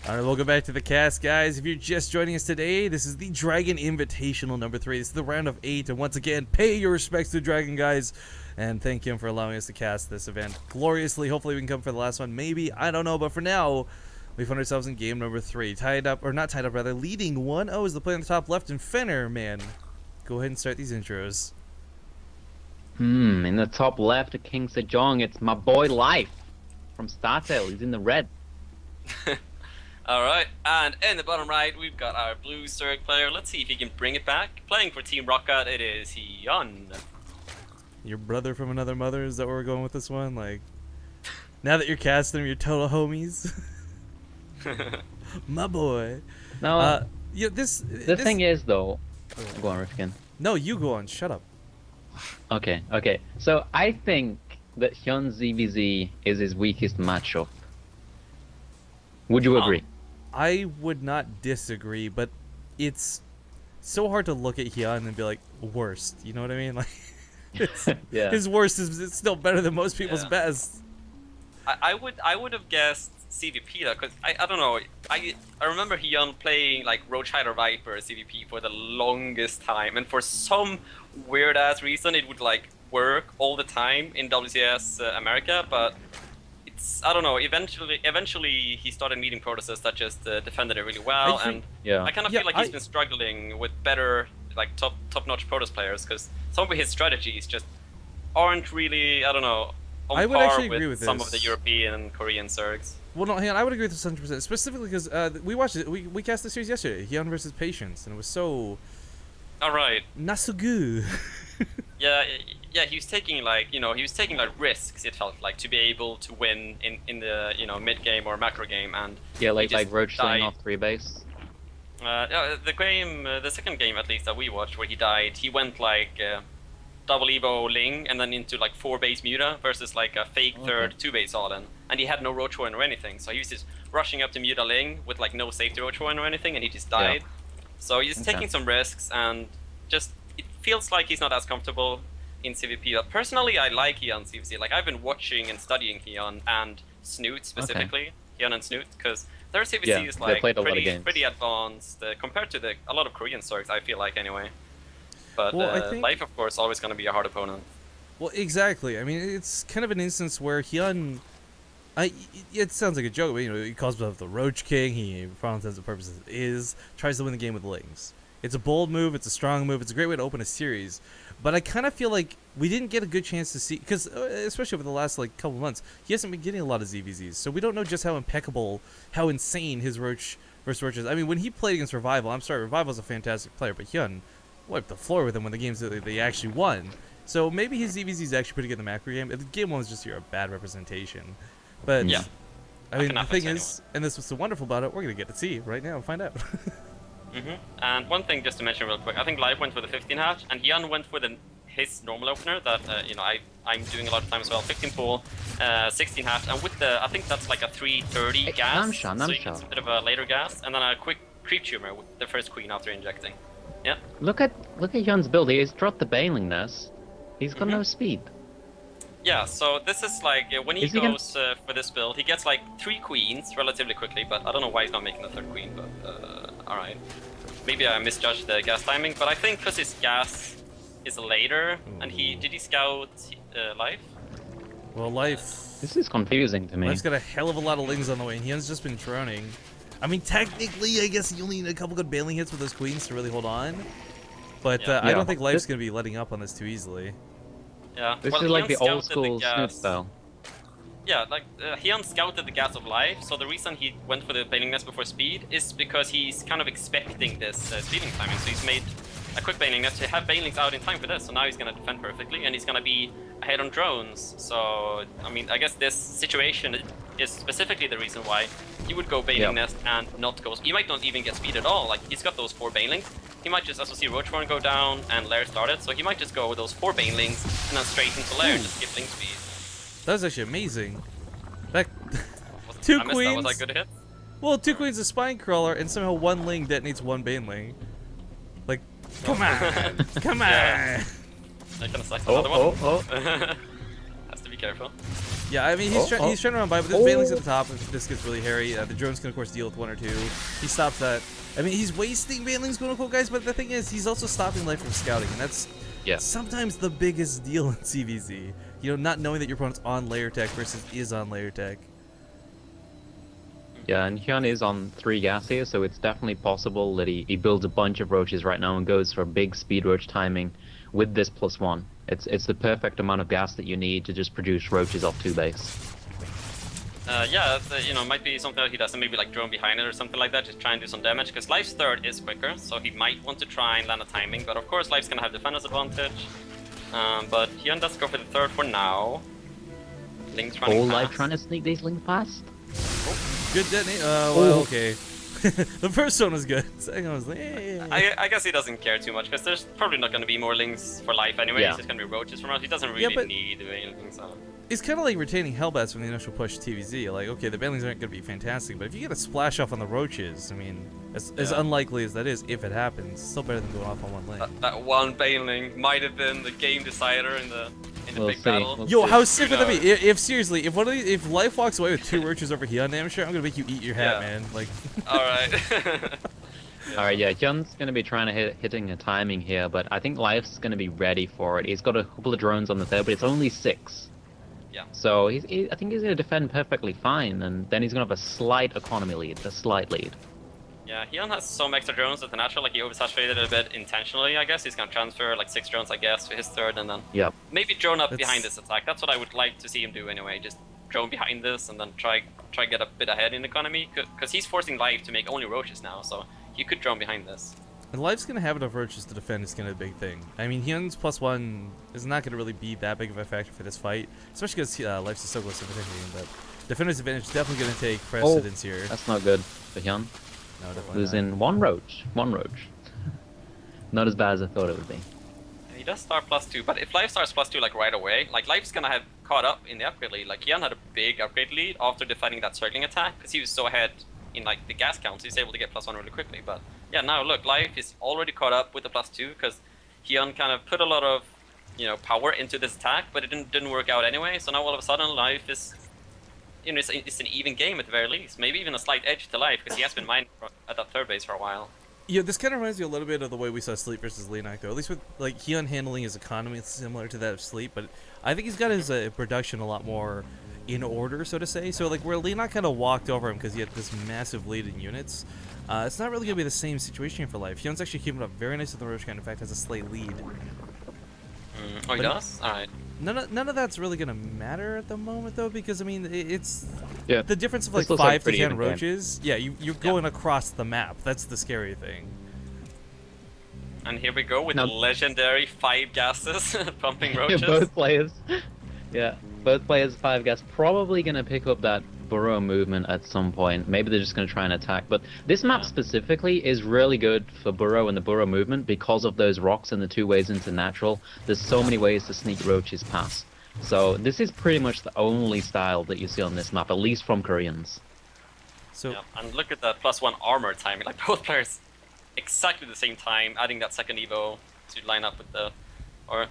All right, welcome back to the cast, guys. If you're just joining us today, this is the Dragon Invitational number 3. This is the round of 8, and once again, pay your respects to Dragon, guys, and thank him for allowing us to cast this event gloriously. Hopefully we can come for the last one, maybe, I don't know, but for now, we find ourselves in game number 3. Tied up, or not tied up, rather, leading 1-0 is the player on the top left, and Fenner, man, go ahead and start these intros. In the top left, King Sejong, it's my boy Life from StarTale. He's in the red. Alright, and in the bottom right, we've got our blue Zerg player. Let's see if he can bring it back. Playing for Team Rocket, it is Hyun. Your brother from another mother, is that where we're going with this one? Like, now that you're casting him, you're total homies. My boy. No, yeah, the thing is, though... Go on, Rifkin. No, you go on, shut up. Okay. So, I think that Hyun's ZVZ is his weakest matchup. Would you agree? I would not disagree, but it's so hard to look at Hyun and be like, worst. You know what I mean? Like, Yeah. His worst is still better than most people's best. I would have guessed CVP though, because I don't know. I remember Hyun playing like Roach Hider Viper CVP for the longest time, and for some weird ass reason it would like work all the time in WCS America, but I don't know. Eventually, he started meeting protesters that just defended it really well, and I kind of feel like he's been struggling with better, like top-notch protest players, because some of his strategies just aren't really, I don't know, on par with some of the European and Korean Zergs. Well, no, I would agree with this 100%, specifically because we watched it. We cast the series yesterday, Hyun versus Patience, and it was so. All right. Not so good. Yeah, he was taking like risks. It felt like to be able to win in the mid game or macro game, and like Roach laying off 3 base. The second game at least that we watched where he died, he went like double Evo Ling and then into like 4 base Muta versus like a fake third 2 base Alden, and he had no Roach Horn or anything, so he was just rushing up to Muta Ling with like no safety Roach Horn or anything, and he just died. Yeah. So he's taking some risks, and just it feels like he's not as comfortable in CVP. But personally, I like Hyun CVC. Like, I've been watching and studying Hyun and Snoot specifically. Hyun and Snoot, because their CVC is like pretty advanced compared to a lot of Korean Zergs, I feel like, anyway. But Life, of course, always going to be a hard opponent. Well, exactly. I mean, it's kind of an instance where Hyun, it sounds like a joke, but he calls himself the Roach King. He, for all intents and purposes, tries to win the game with Lings. It's a bold move. It's a strong move. It's a great way to open a series. But I kind of feel like we didn't get a good chance to see, because especially over the last like couple months, he hasn't been getting a lot of ZVZs. So we don't know just how impeccable, how insane his Roach versus Roach is. I mean, when he played against Revival, I'm sorry, Revival's a fantastic player, but Hyun wiped the floor with him when the games that they actually won. So maybe his ZVZ is actually pretty good in the macro game. The game one was just a bad representation. But yeah, I mean, the thing is, and this was so wonderful about it, we're gonna get to see right now and find out. And one thing just to mention real quick, I think Live went for the 15 hatch, and Hyun went for his normal opener that I'm doing a lot of time as well. 15 pool, 16 hatch, and with the I think that's like a 330 gas, so you get a bit of a later gas, and then a quick creep tumor with the first queen after injecting. Yeah. Look at Hyun's build. He's dropped the Baneling nurse. He's got no speed. Yeah, so this is like when he goes for this build, he gets like 3 queens relatively quickly, but I don't know why he's not making the 3rd queen, but alright. Maybe I misjudged the gas timing, but I think because his gas is later, and did he scout Life? Well, Life... This is confusing to me. Life's got a hell of a lot of Lings on the way, and Hyun's just been droning. I mean, technically, I guess you only need a couple good bailing hits with those queens to really hold on. But I don't think Life's going to be letting up on this too easily. Yeah, this is like the old school Snoop style. Yeah, like Hyun scouted the gas of Life, so the reason he went for the Bailing Nest before speed is because he's kind of expecting this speeding timing, so he's made a quick Bailing Nest to have Bailings out in time for this, so now he's going to defend perfectly, and he's going to be ahead on drones. So, I mean, I guess this situation is specifically the reason why he would go Bailing Nest and not go... He might not even get speed at all, like, he's got those 4 Bailings. He might just also see Roachborn go down and Lair started, so he might just go with those 4 Banelings and then straight into Lair and just give Link speed. That was actually amazing. That 2 queens. Was that good hit? Well, 2 queens, a spine crawler, and somehow 1 Ling detonates 1 Baneling. Like, come on, come on. That kind of sucks. Another one. Has to be careful. Yeah, I mean, he's trying to run by, but there's Banelings at the top if this gets really hairy. The drones can, of course, deal with 1 or 2. He stops that. I mean, he's wasting Banelings, quote-unquote, guys, but the thing is, he's also stopping life from scouting, and that's sometimes the biggest deal in CVZ. You know, not knowing that your opponent's on layer tech versus is on layer tech. Yeah, and Hyun is on 3 gas here, so it's definitely possible that he builds a bunch of roaches right now and goes for big speed roach timing with this +1. It's the perfect amount of gas that you need to just produce roaches off 2 base. Yeah, you know, might be something that he does, and maybe like drone behind it or something like that, just try and do some damage, because Life's third is quicker, so he might want to try and land a timing, but of course Life's gonna have defender's advantage. But Hyun does go for the third for now. Link's running All fast. Life trying to sneak these links past? Good detonate. Well, okay. The first one was good. Second one was like, I guess he doesn't care too much, because there's probably not going to be more links for Life anyway. Yeah. It's just going to be roaches from us. He doesn't really need anything, so... It's kind of like retaining Hellbats from the initial push TVZ. Like, okay, the Banelings aren't going to be fantastic, but if you get a splash off on the roaches, I mean, as unlikely as that is, if it happens, it's still better than going off on one lane. That one Baneling might have been the game decider in the big battle. Yo, how sick would that be? If seriously, if Life walks away with 2 roaches over Hyun damage, sure, I'm gonna make you eat your hat, man. Like. All right. Alright, yeah, Hyun's gonna be trying to hitting a timing here, but I think Life's gonna be ready for it. He's got a couple of drones on the third, but it's only 6. Yeah. So I think he's gonna defend perfectly fine, and then he's gonna have a slight economy lead, a slight lead. Yeah, Hyun has some extra drones at the natural, like he oversaturated a bit intentionally, I guess. He's gonna transfer like 6 drones, I guess, to his third, and then maybe drone up behind this attack. That's what I would like to see him do anyway. Just drone behind this and then try get a bit ahead in economy, because he's forcing Life to make only roaches now, so you could drone behind this. And Life's gonna have enough roaches to defend is kind of a big thing. I mean, Hyun's +1 is not gonna really be that big of a factor for this fight, especially because Life's is so close to finishing. But defender's advantage is definitely gonna take precedence here. That's not good for Hyun. No, definitely Losing not. one roach. Not as bad as I thought it would be. He does start +2, but if Life starts +2 like right away, like Life's gonna have caught up in the upgrade lead. Like Hyun had a big upgrade lead after defending that circling attack, because he was so ahead in like the gas count, so he's able to get +1 really quickly. But yeah, now look, Life is already caught up with the +2, because Hyun kind of put a lot of, you know, power into this attack, but it didn't work out anyway. So now all of a sudden, Life is, you know, it's an even game at the very least. Maybe even a slight edge to Life, because he has been mining at that third base for a while. Yeah, this kind of reminds me a little bit of the way we saw Sleep versus Leonak, though. At least with like Hyun handling his economy, it's similar to that of Sleep, but I think he's got his production a lot more in order, so to say. So like where Leonak kind of walked over him because he had this massive lead in units, it's not really gonna be the same situation for Life. Hyun's actually keeping up very nice with the Roach, in fact has a slight lead. Oh, he does? Alright. None of that's really gonna matter at the moment, though, because I mean it's the difference of like This looks 5 to pretty 10 even game. roaches. Yeah, you're going across the map. That's the scary thing. And here we go with Now- the legendary 5 gases pumping roaches. Both players. Yeah, both players 5 gas. Probably gonna pick up that burrow movement at some point. Maybe they're just gonna try and attack. But this map specifically is really good for burrow and the burrow movement because of those rocks and the 2 ways into natural. There's so many ways to sneak roaches past. So this is pretty much the only style that you see on this map, at least from Koreans. So Yeah, and look at that +1 armor timing. Like both players exactly the same time, adding that second Evo to line up with the, or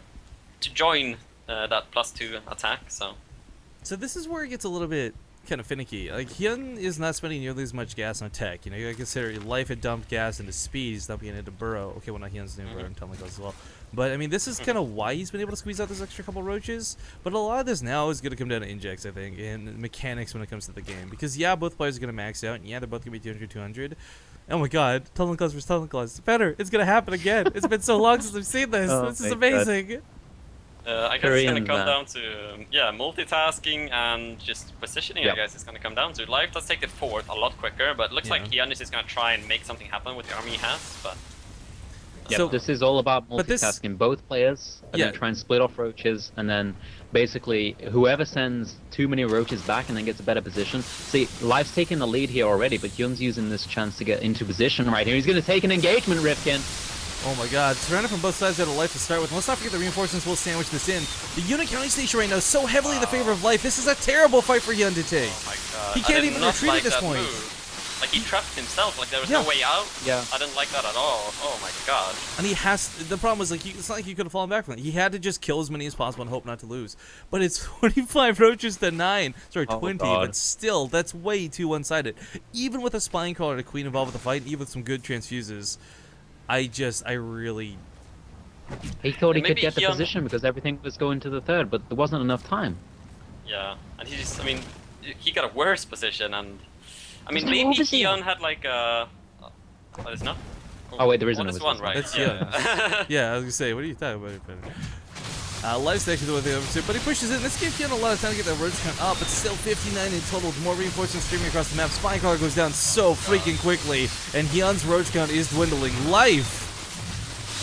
to join that +2 attack. So this is where it gets a little bit kind of finicky. Like Hyun is not spending nearly as much gas on tech. You know, you gotta consider Life had dumped gas into speed, he's dumping it into burrow. Okay, well not Hyun's doing burrow and Tommy goes as well. But I mean, this is kind of why he's been able to squeeze out those extra couple roaches. But a lot of this now is gonna come down to injects, I think, and mechanics when it comes to the game. Because yeah, both players are gonna max out, and yeah, they're both gonna be 200-200. Oh my God, Tunnel Claws versus Tunnel Claws. Better, it's gonna happen again. It's been so long since I've seen this. This is amazing. I guess it's gonna come down to multitasking and just positioning. I guess it's gonna come down to. Life does take the fourth a lot quicker, but it looks like Hyun is just gonna try and make something happen with the army he has. But Yeah, So- this is all about but this- multitasking. Both players are Yeah. going to try and split off roaches, and then basically whoever sends too many roaches back and then gets a better position. See, Life's taking the lead here already, but Hyun's using this chance to get into position right here. He's going to take an engagement, Rifkin. Oh my God, surrounded from both sides out of Life to start with. And let's not forget the reinforcements will sandwich this in. The unit counting station right now is so heavily in the favor of Life. This is a terrible fight for Hyun to take. oh my God, He I can't did even not retreat at like this that point. move. Like he trapped himself. Like there was Yeah. no way out. Yeah. I didn't like that at all. Oh my god. And he has. The problem was like it's not like he could have fallen back from it. He had to just kill as many as possible and hope not to lose. But it's 25 roaches to 9. Sorry, Oh, 20. God. But still, that's way too one-sided. Even with a spine crawler and a queen involved with the fight, even with some good transfuses, I really. He thought he And could maybe get the Hyun- position because everything was going to the third, but there wasn't enough time. Yeah, and he just, I mean, he got a worse position, and I mean, There's no maybe overseer. Hyun had like a. Oh, there's not. Oh, wait, there is oh, an there's overseer. one, right? That's yeah. Yeah, I was gonna say, what are you talking about? Life's actually with the oversuit, but he pushes in. This gave Hyun a lot of time to get that roads count up, but still 59 in total. With more reinforcements streaming across the map. Spine Crawler goes down so freaking quickly, and Hyun's roach count is dwindling. Life!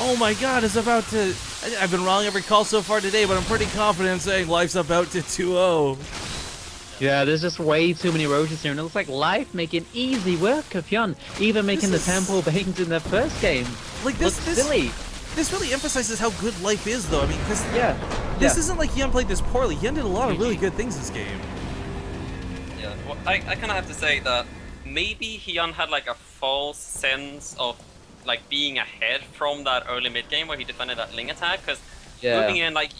Oh my god, is about to. I've been wrong every call so far today, but I'm pretty confident in saying Life's about to 2-0. Yeah, there's just way too many roaches here, and it looks like Life making easy work of Hyun, even making the This is- tempo bangs in the first game. Like this, Looks silly. This really emphasizes how good Life is, though. I mean, because Yeah. this isn't like Hyun played this poorly. Hyun did a lot of really good things this game. Yeah, well, I kind of have to say that maybe Hyun had like a false sense of like being ahead from that early mid game where he defended that Ling attack, because Yeah. moving in, like